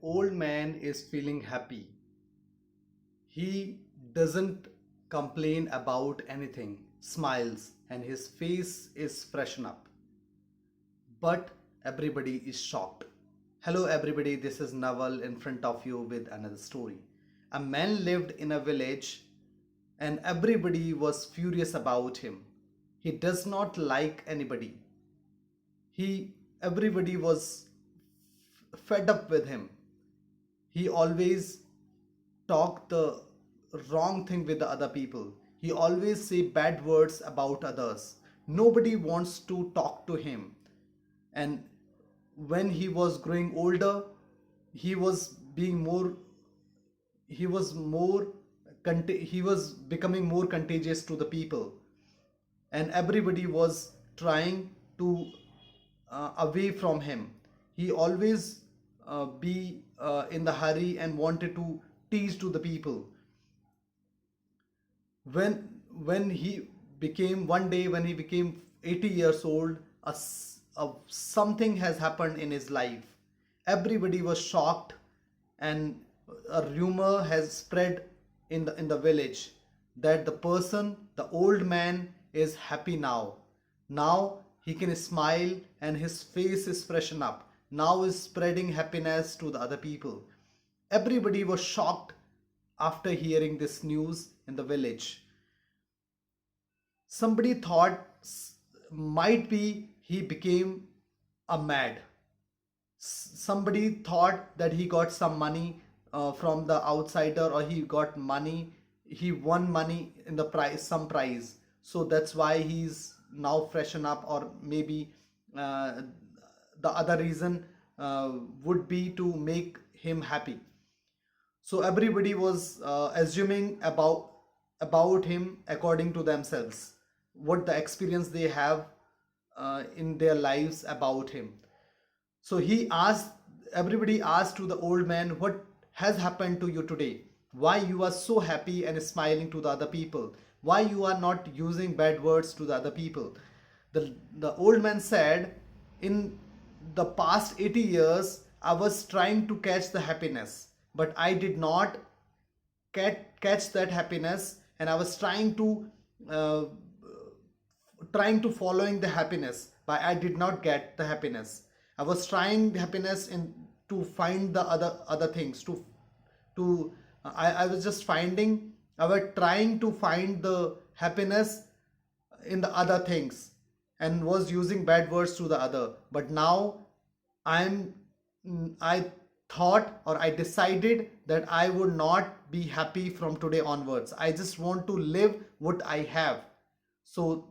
old man is feeling happy. He doesn't complain about anything, smiles, and his face is freshen up. But everybody is shocked. Hello, everybody, this is Naval in front of you with another story. A man lived in a village and everybody was furious about him. He does not like anybody. He Everybody was fed up with him. He always talked the wrong thing with the other people. He always say bad words about others. Nobody wants to talk to him. And when he was growing older, he was being more he was more he was becoming more contagious to the people, and everybody was trying to away from him. He always be in the hurry and wanted to teach to the people. When he became one day when he became 80 years old, something has happened in his life. Everybody was shocked, and a rumor has spread in the village that the old man is happy now. Now he can smile and his face is freshen up. Now is spreading happiness to the other people. Everybody was shocked after hearing this news in the village. Somebody thought might be he became a mad. Somebody thought that he got some money from the outsider, or he got money, he won money in the prize, some prize, so that's why he's now freshen up. Or maybe uh, the other reason would be to make him happy. So everybody was assuming about him according to themselves, what the experience they have in their lives about him. So everybody asked to the old man, what has happened to you today? Why you are so happy and smiling to the other people? Why you are not using bad words to the other people? The old man said, in the past 80 years, I was trying to catch the happiness, but I did not catch that happiness, and I was uh, trying to following the happiness, but I did not get the happiness. I was trying the happiness in to find the other things to I was just finding I was trying to find the happiness in the other things, and was using bad words to the other. But now I'm I thought, or I decided, that I would not be happy from today onwards. I just want to live what I have. So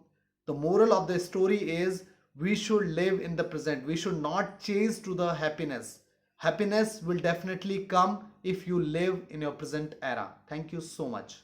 the moral of the story is, we should live in the present. We should not chase to the happiness. Happiness will definitely come if you live in your present era. Thank you so much.